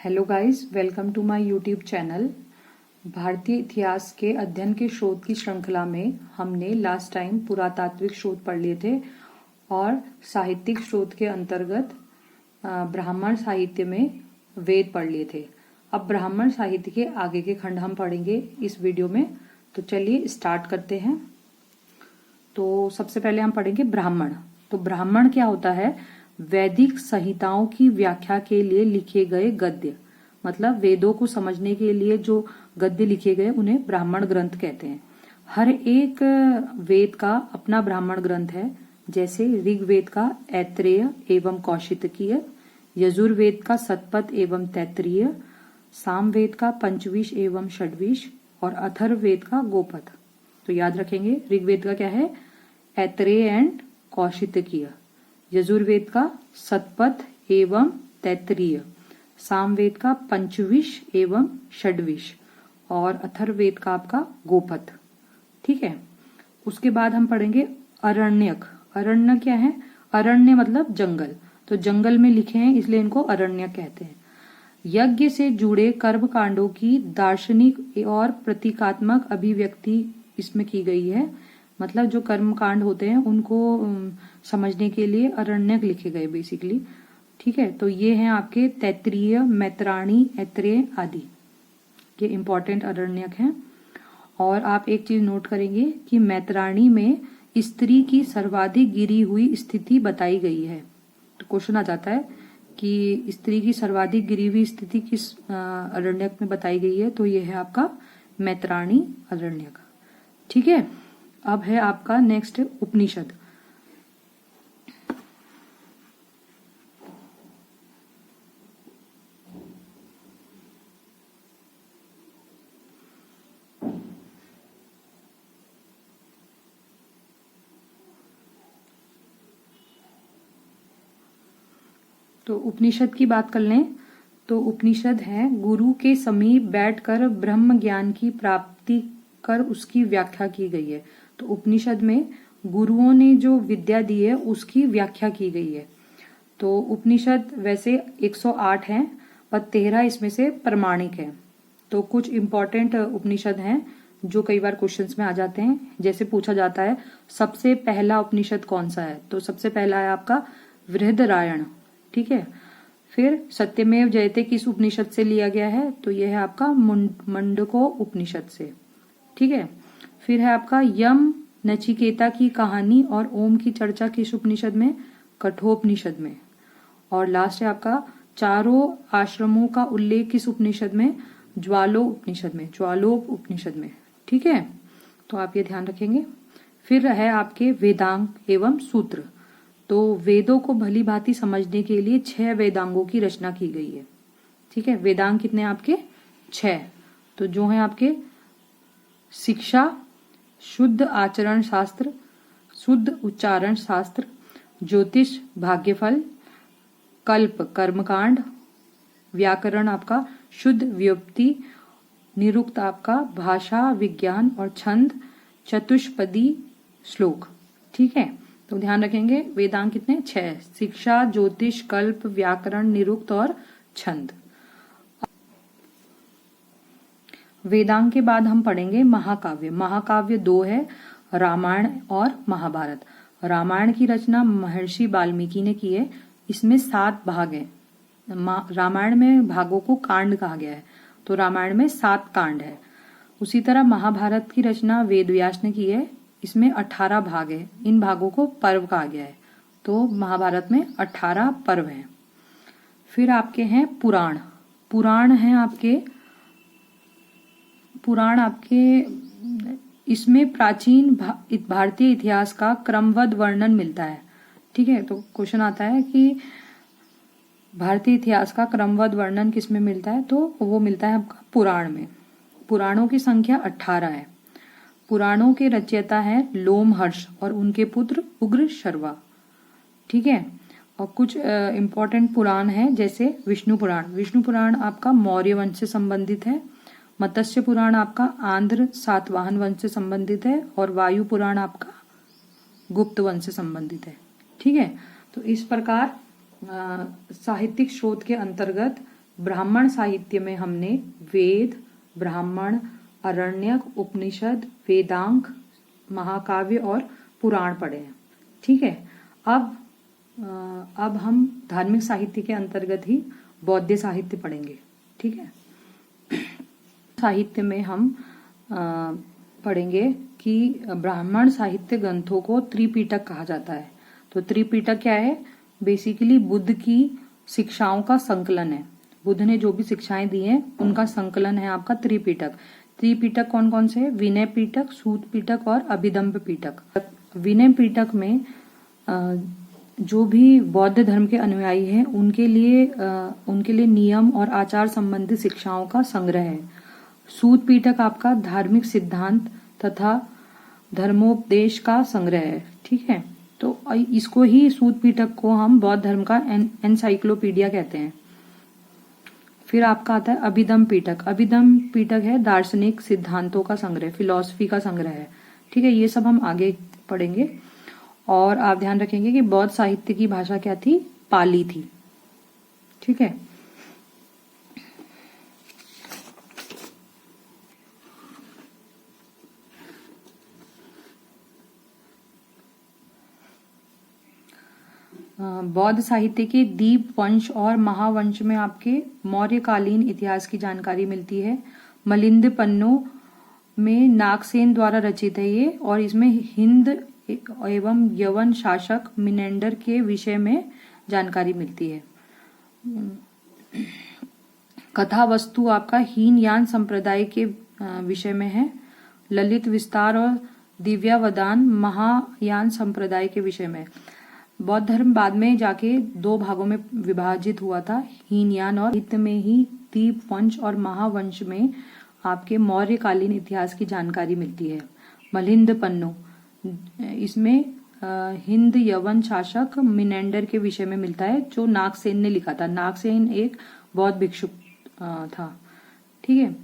Hello guys, welcome to my YouTube channel. भारतीय इतिहास के अध्ययन के स्रोत की श्रृंखला में हमने लास्ट टाइम पुरातात्विक स्रोत पढ़ लिए थे और साहित्यिक स्रोत के अंतर्गत ब्राह्मण साहित्य में वेद पढ़ लिए थे। अब ब्राह्मण साहित्य के आगे के खंड हम पढ़ेंगे इस वीडियो में। तो चलिए स्टार्ट करते हैं। तो सबसे पहले हम पढ़ेंगे ब्राह्मण। तो ब्राह्मण क्या होता है? वैदिक संहिताओं की व्याख्या के लिए लिखे गए गद्य, मतलब वेदों को समझने के लिए जो गद्य लिखे गए उन्हें ब्राह्मण ग्रंथ कहते हैं। हर एक वेद का अपना ब्राह्मण ग्रंथ है। जैसे ऋग्वेद का ऐत्रेय एवं कौशितकीय, यजुर्वेद का शतपथ एवं तैत्तिरीय, सामवेद का पंचविश एवं षड्विश और अथर्ववेद का गोपथ। तो याद रखेंगे, ऋग्वेद का क्या है? ऐत्रेय एंड कौशितकीय, यजुर्वेद का शतपथ एवं तैत्तिरीय, सामवेद का पंचविश एवं षड्विश और अथर्ववेद का आपका गोपथ। ठीक है। उसके बाद हम पढ़ेंगे अरण्यक। अरण्य क्या है? अरण्य मतलब जंगल। तो जंगल में लिखे हैं इसलिए इनको अरण्यक कहते हैं। यज्ञ से जुड़े कर्म कांडों की दार्शनिक और प्रतीकात्मक अभिव्यक्ति इसमें की गई है। मतलब जो कर्म कांड होते हैं उनको समझने के लिए अरण्यक लिखे गए बेसिकली। ठीक है। तो ये हैं आपके तैत्तिरीय, मैत्राणी, ऐत्रेय आदि, ये इंपॉर्टेंट अरण्यक हैं। और आप एक चीज नोट करेंगे कि मैत्राणी में स्त्री की सर्वाधिक गिरी हुई स्थिति बताई गई है। तो क्वेश्चन आ जाता है कि स्त्री की सर्वाधिक गिरी हुई स्थिति किस अरण्यक में बताई गई है? तो ये है आपका मैत्राणी अरण्यक। ठीक है। अब है आपका नेक्स्ट उपनिषद। तो उपनिषद की बात कर लें तो उपनिषद है गुरु के समीप बैठकर ब्रह्म ज्ञान की प्राप्ति कर उसकी व्याख्या की गई है। तो उपनिषद में गुरुओं ने जो विद्या दी है उसकी व्याख्या की गई है। तो उपनिषद वैसे 108 हैं और 13 इसमें से प्रमाणिक है। तो कुछ इंपॉर्टेंट उपनिषद हैं जो कई बार क्वेश्चंस में आ जाते हैं। जैसे पूछा जाता है सबसे पहला उपनिषद कौन सा है? तो सबसे पहला है आपका बृहदारण्यक। ठीक है। फिर सत्यमेव जयते किस उपनिषद से लिया गया है? तो यह है आपका मुंडको उपनिषद से। ठीक है। फिर है आपका यम नचिकेता की कहानी और ओम की चर्चा किस उपनिषद में? कठोपनिषद में। और लास्ट है आपका चारों आश्रमों का उल्लेख किस उपनिषद में? ज्वालो उपनिषद में, ज्वालोप उपनिषद में। ठीक है। तो आप ये ध्यान रखेंगे। फिर है आपके वेदांग एवं सूत्र। तो वेदों को भली भांति समझने के लिए 6 वेदांगों की रचना की गई है। ठीक है। वेदांग कितने आपके? 6। तो जो है आपके शिक्षा, शुद्ध आचरण शास्त्र, शुद्ध उच्चारण शास्त्र, ज्योतिष भाग्यफल, कल्प कर्मकांड, व्याकरण आपका शुद्ध व्युत्पत्ति, निरुक्त आपका भाषा विज्ञान और छंद, चतुष्पदी श्लोक। ठीक है। तो ध्यान रखेंगे वेदांग कितने? 6। शिक्षा, ज्योतिष, कल्प, व्याकरण, निरुक्त और छंद। वेदांग के बाद हम पढ़ेंगे महाकाव्य। महाकाव्य 2 है, रामायण और महाभारत। रामायण की रचना महर्षि वाल्मीकि ने की है। इसमें 7 भाग हैं। रामायण में भागों को कांड कहा गया है। तो रामायण में 7 कांड है। उसी तरह महाभारत की रचना वेदव्यास ने की है। इसमें 18 भाग है। इन भागों को पर्व कहा गया है। तो महाभारत में 18 पर्व हैं। फिर आपके हैं पुराण। पुराण हैं आपके इसमें प्राचीन भारतीय इतिहास का क्रमबद्ध वर्णन मिलता है। ठीक है। तो क्वेश्चन आता है कि भारतीय इतिहास का क्रमबद्ध वर्णन किसमें मिलता है? तो वो मिलता है आपका पुराण में। पुराणों की संख्या 18 है। पुराणों के रचयिता हैं लोमहर्ष और उनके पुत्र उग्र शर्वा। ठीक है। और कुछ इंपॉर्टेंट पुराण हैं जैसे विष्णु पुराण। विष्णु पुराण आपका मौर्य वंश से संबंधित है। मत्स्य पुराण आपका आंध्र सातवाहन वंश से संबंधित है और वायु पुराण आपका गुप्त वंश से संबंधित है। ठीक है। तो इस प्रकार साहित्यिक स्रोत के अंतर्गत ब्राह्मण साहित्य में हमने वेद, ब्राह्मण, अरण्यक, उपनिषद, वेदांग, महाकाव्य और पुराण पढ़े हैं। ठीक है। अब हम धार्मिक साहित्य के अंतर्गत ही बौद्ध साहित्य पढ़ेंगे। ठीक है। साहित्य में हम पढ़ेंगे कि ब्राह्मण साहित्य ग्रंथों को त्रिपिटक कहा जाता है। तो त्रिपिटक क्या है? बेसिकली बुद्ध की शिक्षाओं का संकलन है। बुद्ध ने जो भी शिक्षाएं दी हैं उनका संकलन है आपका त्रिपिटक। त्रिपिटक कौन कौन से है? विनय पिटक, सूत पिटक और अभिधम्म पिटक। विनय पिटक में जो भी बौद्ध धर्म के अनुयायी हैं उनके लिए नियम और आचार संबंधी शिक्षाओं का संग्रह है। सूत पिटक आपका धार्मिक सिद्धांत तथा धर्मोपदेश का संग्रह है। ठीक है। तो इसको ही सूत पिटक को हम बौद्ध धर्म का एनसाइक्लोपीडिया कहते हैं। फिर आपका आता है अभिधम्म पिटक। अभिधम्म पिटक है दार्शनिक सिद्धांतों का संग्रह, फिलॉसफी का संग्रह है। ठीक है। ये सब हम आगे पढ़ेंगे। और आप ध्यान रखेंगे कि बौद्ध साहित्य की भाषा क्या थी? पाली थी। ठीक है। बौद्ध साहित्य के दीप वंश और महावंश में आपके मौर्यकालीन इतिहास की जानकारी मिलती है। मिलिंद पन्नों में नागसेन द्वारा रचित है ये, और इसमें हिंद एवं यवन शासक मिनेंडर के विषय में जानकारी मिलती है। कथा वस्तु आपका हीनयान संप्रदाय के विषय में है। ललित विस्तार और दिव्यावदान महायान संप्रदाय के विषय में। बौद्ध धर्म बाद में जाके दो भागों में विभाजित हुआ था, हीनयान और हित में ही दीप वंश और महावंश में आपके मौर्यकालीन इतिहास की जानकारी मिलती है। मिलिंद पन्नों इसमें हिंद यवन शासक मिनेंडर के विषय में मिलता है, जो नागसेन ने लिखा था। नागसेन एक बौद्ध भिक्षु था। ठीक है।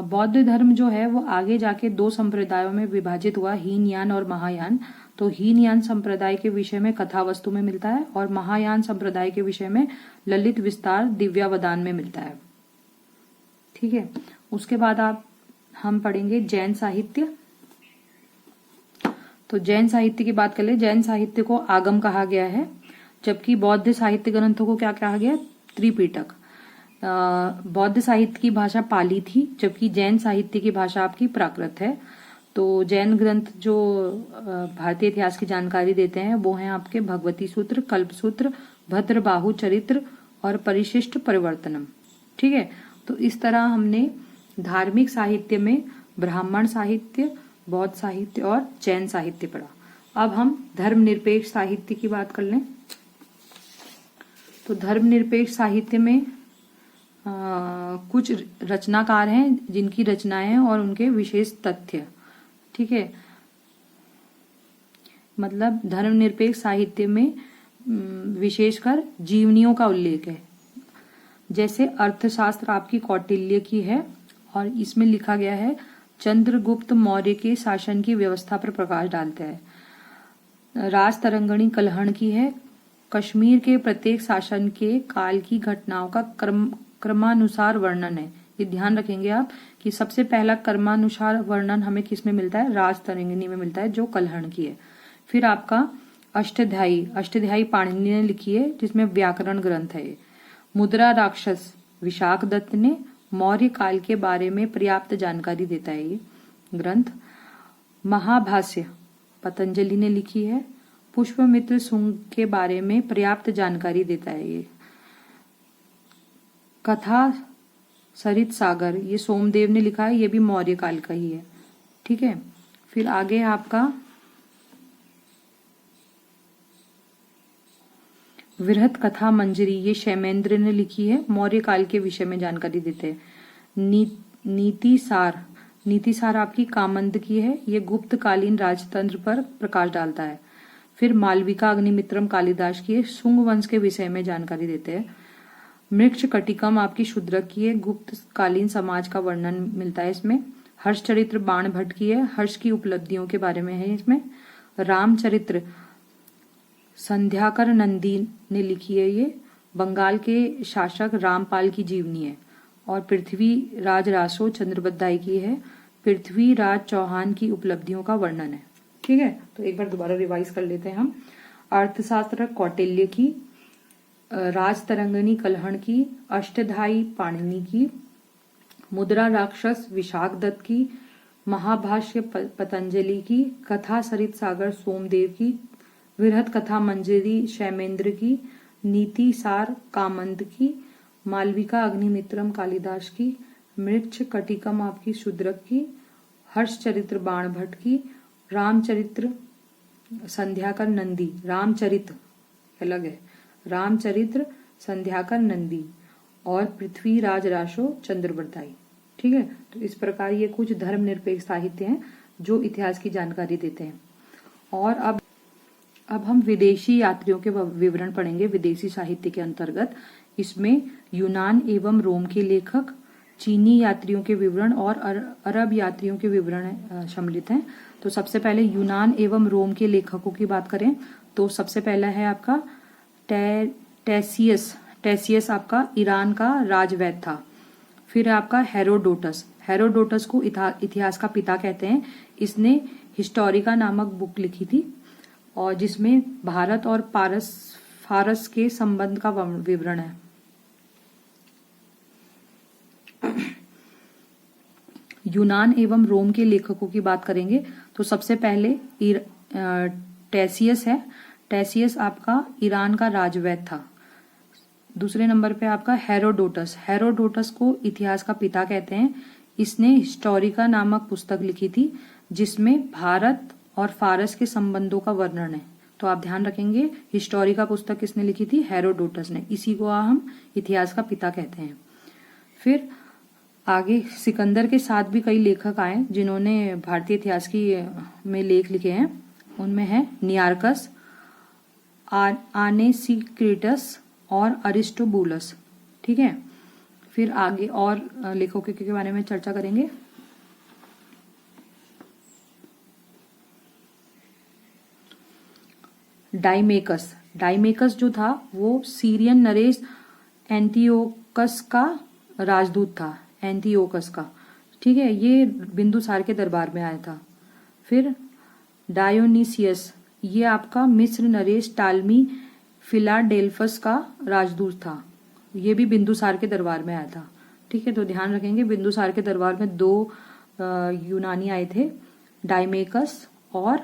बौद्ध धर्म जो है वो आगे जाके दो संप्रदायों में विभाजित हुआ, हीनयान और महायान। तो हीनयान संप्रदाय के विषय में कथा वस्तु में मिलता है और महायान संप्रदाय के विषय में ललित विस्तार दिव्यावदान में मिलता है। ठीक है। उसके बाद हम पढ़ेंगे जैन साहित्य। तो जैन साहित्य की बात कर ले। जैन साहित्य को आगम कहा गया है, जबकि बौद्ध साहित्य ग्रंथों को क्या कहा गया? त्रिपिटक। बौद्ध साहित्य की भाषा पाली थी, जबकि जैन साहित्य की भाषा आपकी प्राकृत है। तो जैन ग्रंथ जो भारतीय इतिहास की जानकारी देते हैं वो हैं आपके भगवती सूत्र, कल्प सूत्र, भद्रबाहु चरित्र और परिशिष्ट परिवर्तनम। ठीक है। तो इस तरह हमने धार्मिक साहित्य में ब्राह्मण साहित्य, बौद्ध साहित्य और जैन साहित्य पढ़ा। अब हम धर्मनिरपेक्ष साहित्य की बात कर लें। तो धर्मनिरपेक्ष साहित्य में कुछ रचनाकार हैं जिनकी रचनाएं और उनके विशेष तथ्य। ठीक है। मतलब धर्मनिरपेक्ष साहित्य में विशेषकर जीवनियों का उल्लेख है। जैसे अर्थशास्त्र आपकी कौटिल्य की है और इसमें लिखा गया है चंद्रगुप्त मौर्य के शासन की व्यवस्था पर प्रकाश डालता है। राज तरंगणी कलहण की है। कश्मीर के प्रत्येक शासन के काल की घटनाओं का क्रमानुसार वर्णन है। ये ध्यान रखेंगे आप कि सबसे पहला क्रमानुसार वर्णन हमें किसमें मिलता है? राज तरंगिणी में मिलता है, जो कलहण की है। फिर आपका अष्टाध्यायी पाणिनि ने लिखी है, जिसमें व्याकरण ग्रंथ है। मुद्रा राक्षस विशाख दत्त ने मौर्य काल के बारे में पर्याप्त जानकारी देता है ये ग्रंथ। महाभाष्य पतंजलि ने लिखी है। पुष्पमित्र सुंग के बारे में पर्याप्त जानकारी देता है ये। कथा सरित सागर ये सोमदेव ने लिखा है, ये भी मौर्य काल का ही है। ठीक है। फिर आगे आपका वृहत कथा मंजरी ये क्षेमेंद्र ने लिखी है, मौर्य काल के विषय में जानकारी देते हैं। नीतिसार आपकी कामंद की है, ये गुप्त कालीन राजतंत्र पर प्रकाश डालता है। फिर मालविका अग्निमित्रम कालिदास की है, शुंग वंश के विषय में जानकारी देते हैं। मृक्ष कटिकम आपकी शूद्रक की है, गुप्त कालीन समाज का वर्णन मिलता है इसमें। हर्ष चरित्र बाण भट्ट की है, हर्ष की उपलब्धियों के बारे में है इसमें। रामचरित्र संध्याकर नंदी ने लिखी है ये, बंगाल के शासक रामपाल की जीवनी है। और पृथ्वीराज रासो चंद्रोपाध्याय की है पृथ्वीराज चौहान की उपलब्धियों का वर्णन है। ठीक है, तो एक बार दोबारा रिवाइज कर लेते हैं हम। अर्थशास्त्र कौटिल्य की, राजतरंगिणी कल्हण की, अष्टधाई पाणिनि की, मुद्रा राक्षस विशाख दत्त की, महाभाष्य पतंजलि की, कथा सरित सागर सोमदेव की, विरहत कथा मंजरी शैमेंद्र की, नीति सार कामंद की, मालविका अग्निमित्रम कालिदास की, मृक्ष कटिकम आपकी शूद्रक की, हर्ष चरित्र बाण भट्ट की, रामचरित्र संध्याकर नंदी, रामचरित अलग है, रामचरित्र संध्याकर नंदी, और पृथ्वीराज रासो चंद्रोपाध्याय। ठीक है, तो इस प्रकार ये कुछ धर्मनिरपेक्ष साहित्य हैं जो इतिहास की जानकारी देते हैं। और अब हम विदेशी यात्रियों के विवरण पढ़ेंगे विदेशी साहित्य के अंतर्गत। इसमें यूनान एवं रोम के लेखक, चीनी यात्रियों के विवरण और अरब यात्रियों के विवरण सम्मिलित हैं। तो सबसे पहले यूनान एवं रोम के लेखकों की बात करें तो सबसे पहला है आपका टेसियस। टेसियस आपका ईरान का राजवैद्य था। फिर आपका हेरोडोटस। हेरोडोटस को इतिहास का पिता कहते हैं। इसने हिस्टोरिका नामक बुक लिखी थी और जिसमें भारत और फारस के संबंध का विवरण है। यूनान एवं रोम के लेखकों की बात करेंगे तो सबसे पहले टेसियस है। टेसियस आपका ईरान का राजवैद्य था। दूसरे नंबर पे आपका हेरोडोटस। हेरोडोटस को इतिहास का पिता कहते हैं। इसने हिस्टोरिका नामक पुस्तक लिखी थी जिसमें भारत और फारस के संबंधों का वर्णन है। तो आप ध्यान रखेंगे हिस्टोरिका पुस्तक किसने लिखी थी? हेरोडोटस ने। इसी को हम इतिहास का पिता कहते हैं। फिर आगे सिकंदर के साथ भी कई लेखक आए जिन्होंने भारतीय इतिहास की में लेख लिखे हैं। उनमें है नियार्कस, आनेसिक्रिटस और अरिस्टोबुलस। ठीक है, फिर आगे और लेखकों के बारे में चर्चा करेंगे। डाइमेकस। डाइमेकस जो था वो सीरियन नरेश एंटियोकस का राजदूत था। एंटियोकस का, ठीक है, ये बिंदुसार के दरबार में आया था। फिर डायोनिसियस, ये आपका मिस्र नरेश टालमी फिलाडेल्फस का राजदूत था। ये भी बिंदुसार के दरबार में आया था। ठीक है, तो ध्यान रखेंगे बिंदुसार के दरबार में दो यूनानी आए थे, डाइमेकस और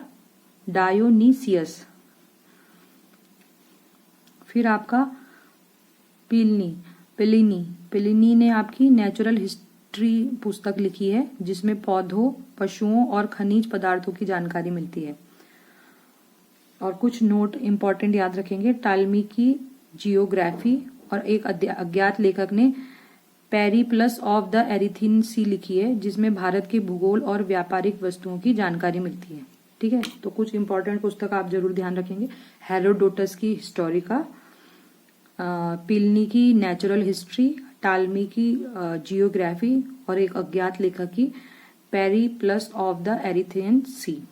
डायोनिसियस। फिर आपका पिलिनी ने आपकी नेचुरल हिस्ट्री पुस्तक लिखी है जिसमें पौधों, पशुओं और खनिज पदार्थों की जानकारी मिलती है। और कुछ नोट इंपॉर्टेंट याद रखेंगे। टालमी की जियोग्राफी और एक अज्ञात लेखक ने पेरिप्लस ऑफ द एरिथीन सी लिखी है जिसमें भारत के भूगोल और व्यापारिक वस्तुओं की जानकारी मिलती है। ठीक है, तो कुछ इंपॉर्टेंट पुस्तक आप जरूर ध्यान रखेंगे। हेरोडोटस की हिस्टोरिका, पिलनी की नेचुरल हिस्ट्री, टालमी की जियोग्राफी और एक अज्ञात लेखक की पेरिप्लस ऑफ द एरिथीन सी।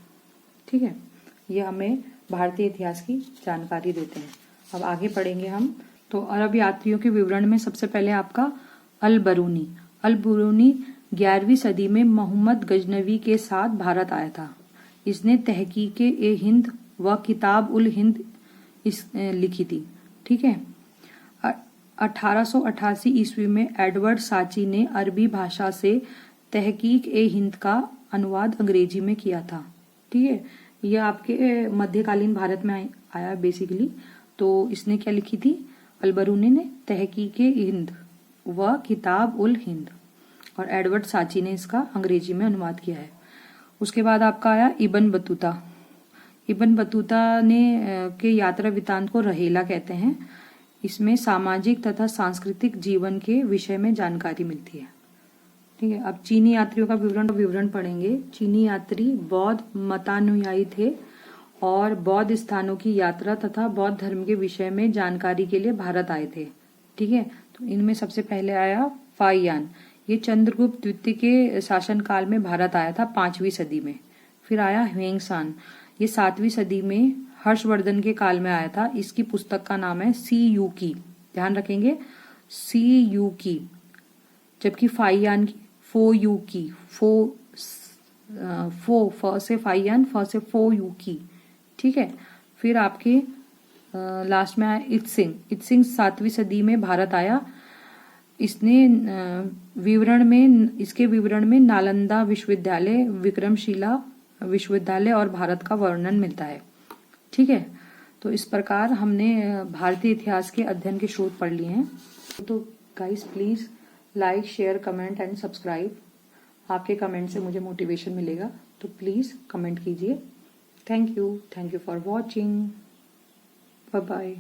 ठीक है, ये हमें भारतीय इतिहास की जानकारी देते हैं। अब आगे पढ़ेंगे हम। तो अरब यात्रियों के विवरण में सबसे पहले आपका अल बरूनी। अल बरूनी 11वीं सदी में मोहम्मद गजनवी के साथ भारत आया था। इसने तहकीक-ए-हिंद व किताब उल हिंद लिखी थी। ठीक है, 1888 ईस्वी में एडवर्ड साची ने अरबी भाषा से तहकीक-ए-हिंद का अनुवाद अंग्रेजी में किया था। ठीक है, यह आपके मध्यकालीन भारत में आया बेसिकली। तो इसने क्या लिखी थी? अल बरूनी ने तहकीक-ए-हिंद व किताब उल हिंद, और एडवर्ड साची ने इसका अंग्रेजी में अनुवाद किया है। उसके बाद आपका आया इब्न बतूता। इब्न बतूता ने के यात्रा वृत्तांत को रहेला कहते हैं। इसमें सामाजिक तथा सांस्कृतिक जीवन के विषय में जानकारी मिलती है। ठीक है, अब चीनी यात्रियों का विवरण पढ़ेंगे। चीनी यात्री बौद्ध मतानुयायी थे और बौद्ध स्थानों की यात्रा तथा बौद्ध धर्म के विषय में जानकारी के लिए भारत आए थे। ठीक है, तो इनमें सबसे पहले आया फाहियान। ये चंद्रगुप्त द्वितीय के शासनकाल में भारत आया था 5वीं सदी में। फिर आया ह्वेंगसान, ये 7वीं सदी में हर्षवर्धन के काल में आया था। इसकी पुस्तक का नाम है सी यू की। ध्यान रखेंगे, सी यू की, जबकि फाइयान की फो यू की, फ से फाइयान, फ से फो यू की। ठीक है। फिर आपके लास्ट में आया इत्सिंग। इत्सिंग 7वीं सदी में भारत आया। इसने इसके विवरण में नालंदा विश्वविद्यालय, विक्रमशिला विश्वविद्यालय और भारत का वर्णन मिलता है। ठीक है। तो इस प्रकार हमने भारतीय इतिहास के अध्ययन के स्रोत पढ़ लिए हैं। तो guys please like, share, comment and subscribe. आपके कमेंट से मुझे मोटिवेशन मिलेगा, तो प्लीज कमेंट कीजिए। Thank you for watching. Bye bye.